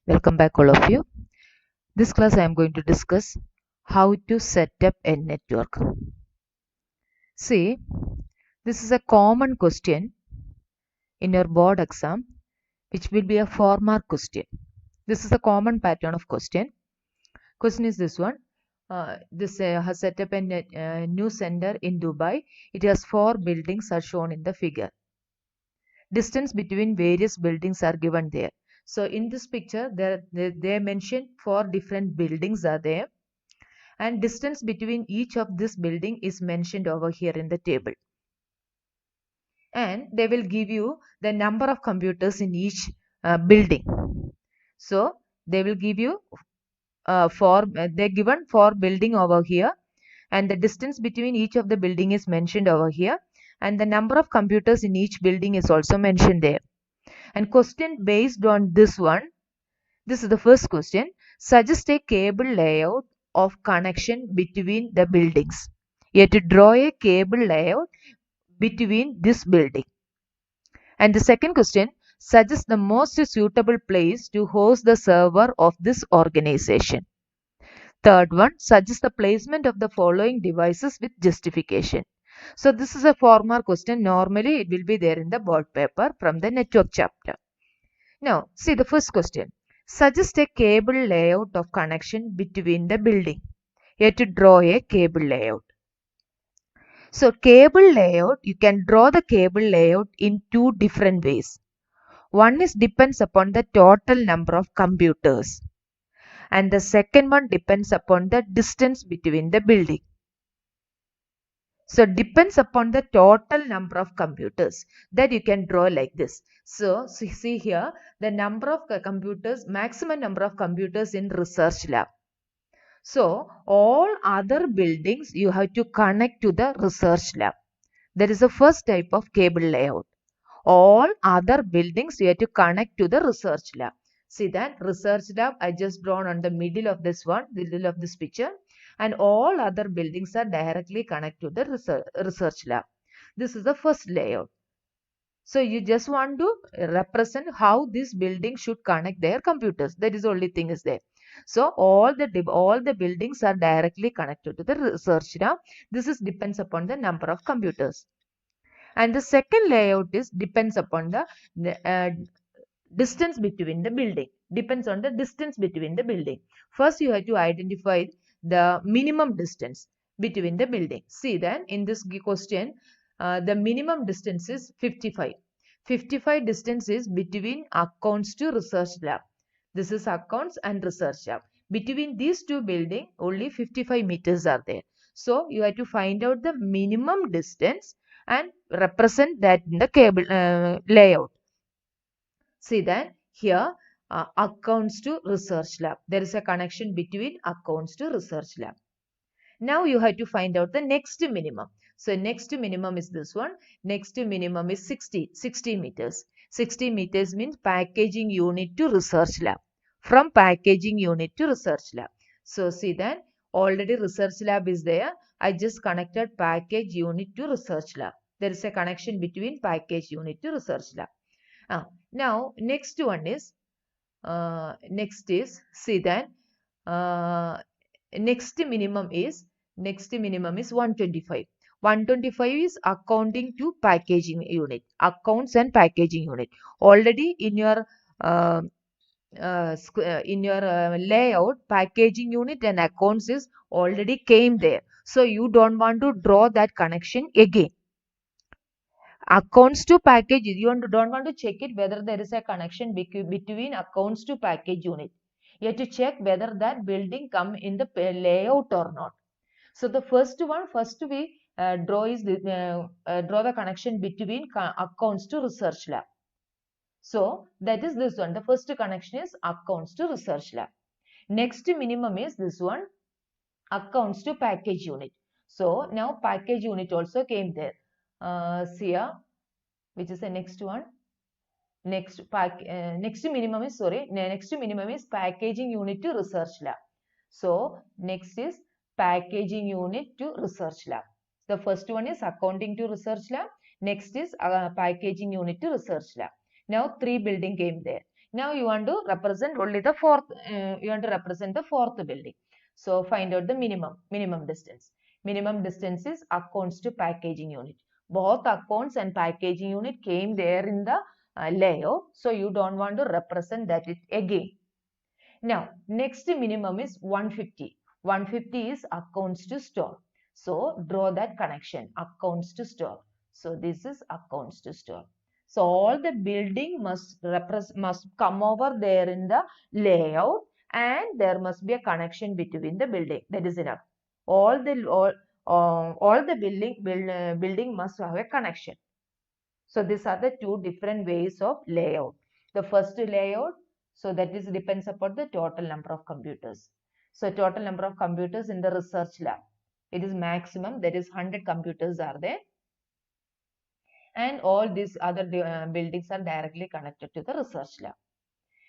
Welcome back all of you. This class I am going to discuss how to set up a network. See, this is a common question in your board exam which will be a 4-mark question. This is a common pattern of question. Question is this one. This has set up a new center in Dubai. It has 4 buildings are shown in the figure. Distance between various buildings are given there. So in this picture, they mentioned 4 different buildings are there, and distance between each of this building is mentioned over here in the table. And they will give you the number of computers in each building. So they will give you they're given 4 building over here, and the distance between each of the building is mentioned over here, and the number of computers in each building is also mentioned there. And question based on this one, this is the first question. Suggest a cable layout of connection between the buildings. You have to draw a cable layout between this building. And the second question, suggest the most suitable place to host the server of this organization. Third one, suggest the placement of the following devices with justification. So this is a 4-mark question. Normally it will be there in the board paper from the network chapter. Now see the first question. Suggest a cable layout of connection between the building. You have to draw a cable layout. So cable layout, you can draw the cable layout in 2 different ways. One is depends upon the total number of computers, and the second one depends upon the distance between the building. So depends upon the total number of computers, that you can draw like this. So see here the number of computers, maximum number of computers in research lab. So all other buildings you have to connect to the research lab. That is the first type of cable layout. All other buildings you have to connect to the research lab. See that research lab I just drawn on the middle of this one, the middle of this picture, and all other buildings are directly connected to the research lab. This is the first layout. So you just want to represent how this building should connect their computers. That is the only thing is there. So all the buildings are directly connected to the research lab. This is depends upon the number of computers. And the second layout is depends upon the distance between the building. Depends on the distance between the building. First you have to identify the minimum distance between the building. See then in this question, the minimum distance is 55. 55 distance is between accounts to research lab. This is accounts and research lab. Between these 2 buildings, only 55 meters are there. So you have to find out the minimum distance and represent that in the cable layout. See that here accounts to research lab. There is a connection between accounts to research lab. Now you have to find out the next minimum. So next minimum is this one. Next minimum is 60 meters. 60 meters means packaging unit to research lab. From packaging unit to research lab. So see that already research lab is there. I just connected package unit to research lab. There is a connection between package unit to research lab. Now next one is see that next minimum is 125. 125 is accounting to packaging unit, accounts and packaging unit. Already in your layout, packaging unit and accounts is already came there. So you don't want to draw that connection again. Accounts to package, you don't want to check it whether there is a connection between accounts to package unit. You have to check whether that building come in the layout or not. So the first we draw the connection between accounts to research lab. So that is this one. The first connection is accounts to research lab. Next minimum is this one, accounts to package unit. So now package unit also came there. Here, which is the next one. Next minimum is packaging unit to research lab. So next is packaging unit to research lab. The first one is accounting to research lab. Next is packaging unit to research lab. Now 3 building came there. Now you want to represent only the fourth, you want to represent the fourth building. So find out the minimum distance. Minimum distance is accounts to packaging unit. Both accounts and packaging unit came there in the layout. So you don't want to represent that it again. Now, next minimum is 150. 150 is accounts to store. So draw that connection, accounts to store. So this is accounts to store. So all the building must come over there in the layout, and there must be a connection between the building. That is enough. All the building must have a connection. So these are the two different ways of layout. The first layout, so that is depends upon the total number of computers. So total number of computers in the research lab. It is maximum, that is 100 computers are there. And all these other buildings are directly connected to the research lab.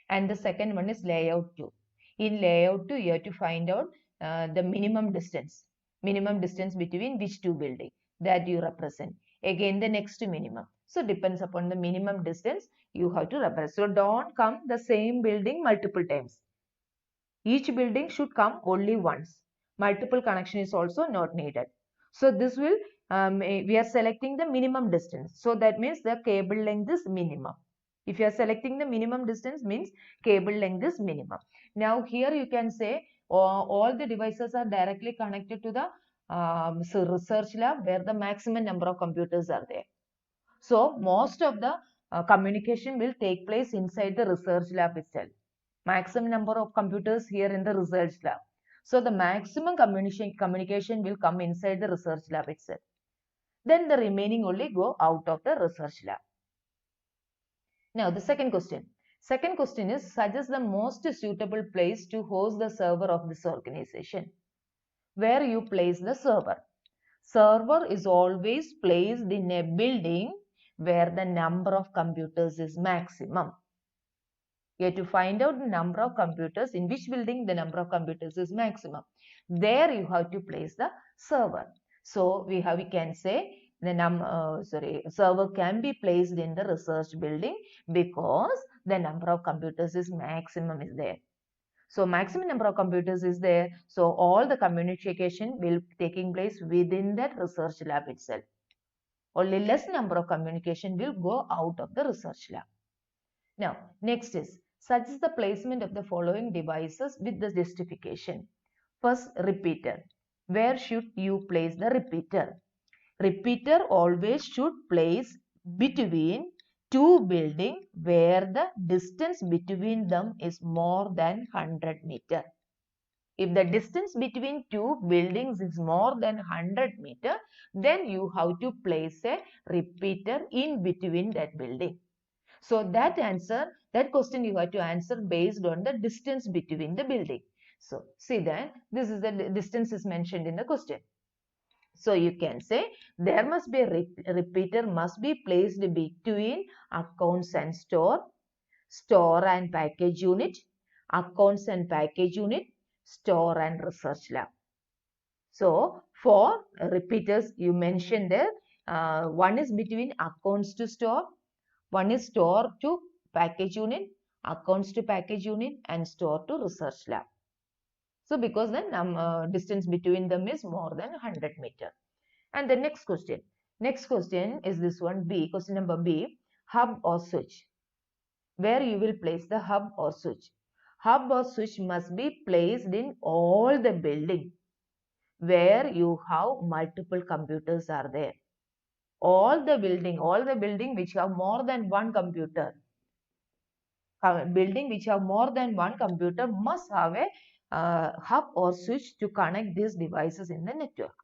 And the second one is layout 2. In layout 2, you have to find out the minimum distance between which two buildings that you represent. Again, the next minimum. So depends upon the minimum distance you have to represent. So don't come the same building multiple times. Each building should come only once. Multiple connection is also not needed. So this will, we are selecting the minimum distance. So that means the cable length is minimum. If you are selecting the minimum distance, means cable length is minimum. Now here you can say all the devices are directly connected to the research lab where the maximum number of computers are there. So most of the communication will take place inside the research lab itself. Maximum number of computers here in the research lab. So the maximum communication will come inside the research lab itself. Then the remaining only go out of the research lab. Now the second question. Second question is, suggest the most suitable place to host the server of this organization. Where you place the server. Server is always placed in a building where the number of computers is maximum. You have to find out the number of computers, in which building the number of computers is maximum. There you have to place the server. So we can say the server can be placed in the research building because the number of computers is maximum is there. So maximum number of computers is there. So all the communication will taking place within that research lab itself. Only less number of communication will go out of the research lab. Now, next is, suggest the placement of the following devices with the justification. First, repeater. Where should you place the repeater? Repeater always should place between two buildings where the distance between them is more than 100 meters. If the distance between two buildings is more than 100 meters, then you have to place a repeater in between that building. So that question you have to answer based on the distance between the building. So see that this is the distance is mentioned in the question. So you can say there must be a repeater must be placed between accounts and store and package unit, accounts and package unit, store and research lab. So for repeaters you mentioned there, one is between accounts to store, one is store to package unit, accounts to package unit, and store to research lab. So because the distance between them is more than 100 meters. And the next question is this one, B, question number B, hub or switch. Where you will place the hub or switch. Hub or switch must be placed in all the building where you have multiple computers are there. All the building which have more than one computer. Building which have more than one computer must have a hub or switch to connect these devices in the network.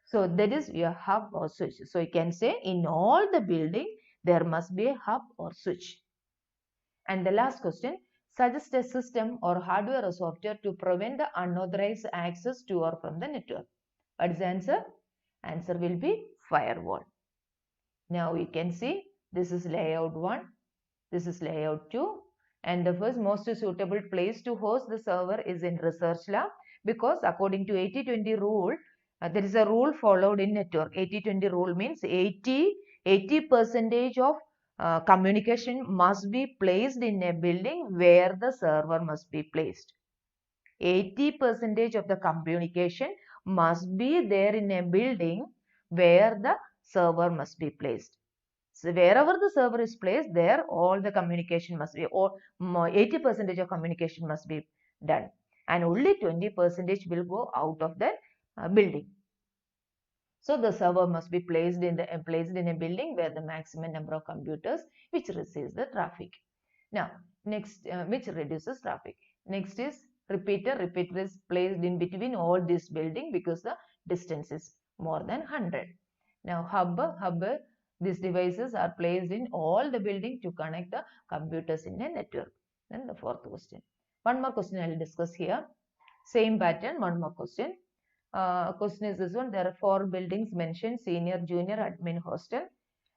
So that is your hub or switch. So you can say in all the building there must be a hub or switch. And the last question, suggest a system or hardware or software to prevent the unauthorized access to or from the network. What is the answer? Answer will be firewall. Now you can see this is layout 1, this is layout 2, and the first most suitable place to host the server is in research lab because according to 80-20 rule, there is a rule followed in network. 80-20 rule means 80% of communication must be placed in a building where the server must be placed. 80% of the communication must be there in a building where the server must be placed. So wherever the server is placed, there all the communication must be, or 80% of communication must be done, and only 20% will go out of the building. So the server must be placed in a building where the maximum number of computers which receives the traffic. Now next, which reduces traffic. Next is repeater. Repeater is placed in between all this building because the distance is more than 100. Now hub. These devices are placed in all the building to connect the computers in a network. Then the fourth question. One more question I will discuss here. Same pattern, one more question. Question is this one. There are 4 buildings mentioned: senior, junior, admin, hostel,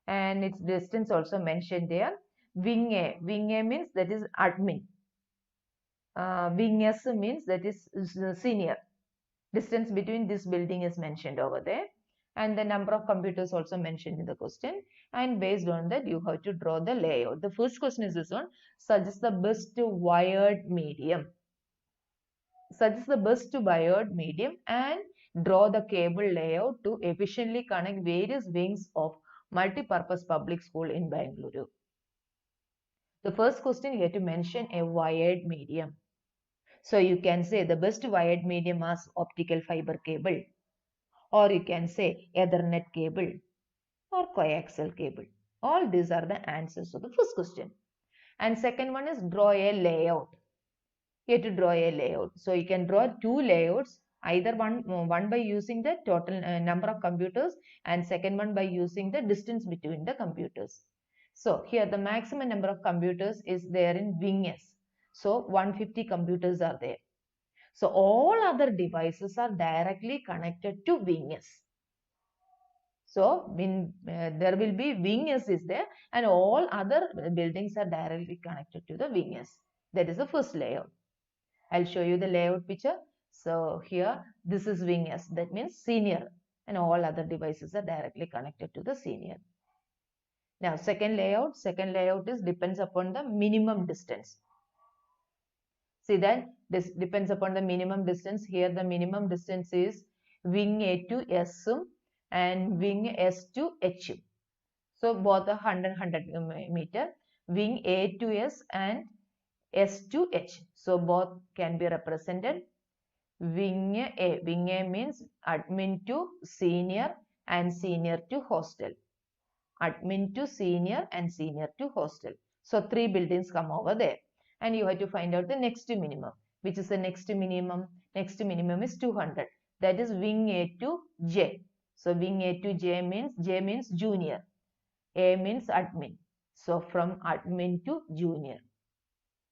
and its distance also mentioned there. Wing A. Wing A means that is admin. Wing S means that is senior. Distance between this building is mentioned over there, and the number of computers also mentioned in the question, and based on that you have to draw the layout. The first question is this one. Suggest the best wired medium. Suggest the best wired medium and draw the cable layout to efficiently connect various wings of multi-purpose public school in Bangalore. The first question, you have to mention a wired medium. So you can say the best wired medium is optical fiber cable, or you can say Ethernet cable or coaxial cable. All these are the answers to the first question. And second one is draw a layout. You have to draw a layout. So you can draw 2 layouts, either one by using the total number of computers, and second one by using the distance between the computers. So here the maximum number of computers is there in wing S. So 150 computers are there. So all other devices are directly connected to wing S. So there will be wing S is there, and all other buildings are directly connected to the wing S. That is the first layout. I'll show you the layout picture. So here this is wing S, that means senior, and all other devices are directly connected to the senior. Now second layout is depends upon the minimum distance. See that this depends upon the minimum distance. Here the minimum distance is wing A to S and wing S to H. So both are 100 meter, wing A to S and S to H. So both can be represented. Wing A. Wing A means admin to senior and senior to hostel. Admin to senior and senior to hostel. So 3 buildings come over there. And you have to find out the next minimum. Which is the next minimum? Next minimum is 200. That is wing A to J. So wing A to J means junior. A means admin. So from admin to junior.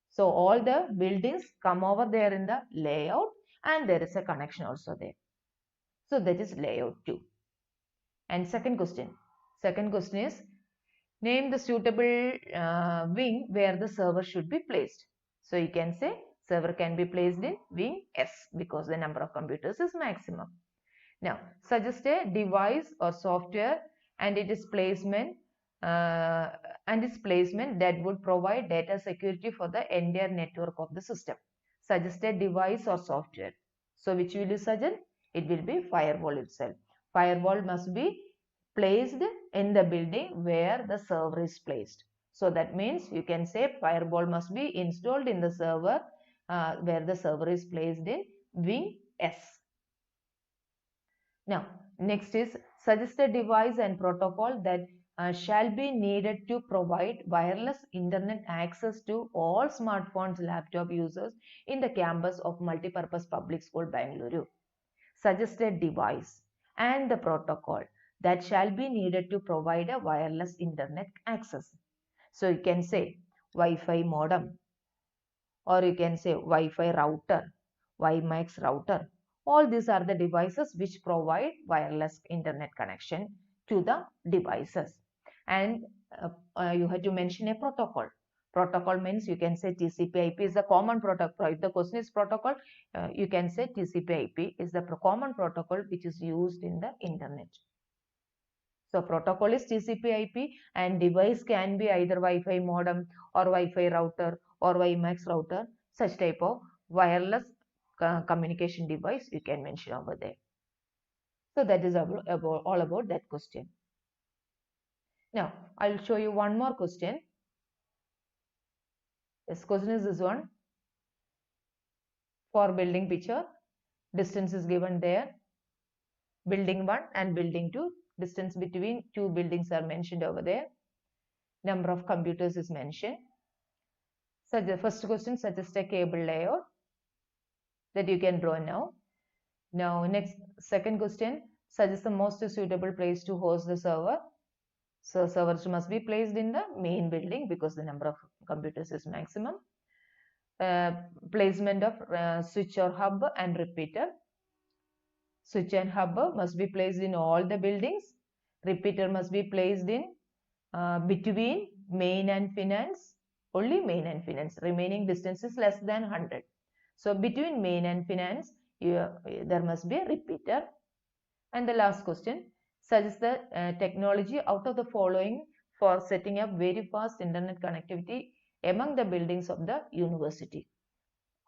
So all the buildings come over there in the layout, and there is a connection also there. So that is layout 2. And second question is name the suitable wing where the server should be placed. So you can say server can be placed in wing S because the number of computers is maximum. Now suggest a device or software and its placement that would provide data security for the entire network of the system. Suggest a device or software. So which will you suggest? It will be firewall itself. Firewall must be placed in the building where the server is placed. So that means you can say firewall must be installed in the server where the server is placed in wing S. Now next is suggest a device and protocol that shall be needed to provide wireless internet access to all smartphones, laptop users in the campus of multipurpose public school Bangalore. Suggest a device and the protocol that shall be needed to provide a wireless internet access. So you can say Wi-Fi modem, or you can say Wi-Fi router, WiMAX router. All these are the devices which provide wireless internet connection to the devices. And you have to mention a protocol. Protocol means you can say TCP/IP is the common protocol. If the question is protocol, you can say TCP/IP is the common protocol which is used in the internet. So protocol is TCP/IP and device can be either Wi-Fi modem or Wi-Fi router or WiMAX router. Such type of wireless communication device you can mention over there. So that is all about that question. Now I'll show you one more question. This question is this one. For building picture, distance is given there. Building 1 and building 2, distance between two buildings are mentioned over there. Number of computers is mentioned. So the first question, suggest a cable layout that you can draw now. Now next, second question, suggest the most suitable place to host the server. So servers must be placed in the main building because the number of computers is maximum. Placement of switch or hub and repeater. Switch and hub must be placed in all the buildings. Repeater must be placed in between main and finance. Only main and finance. Remaining distance is less than 100. So between main and finance, there must be a repeater. And the last question, suggest the technology out of the following for setting up very fast internet connectivity among the buildings of the university.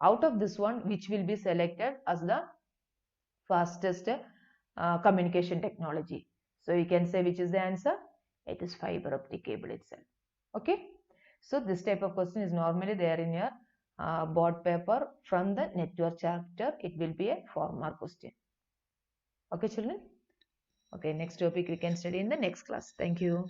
Out of this one, which will be selected as the fastest communication technology? So you can say which is the answer. It is fiber optic cable itself. Okay. So this type of question is normally there in your board paper from the network chapter. It will be a 4-mark question. Okay, children. Okay, next topic we can study in the next class. Thank you.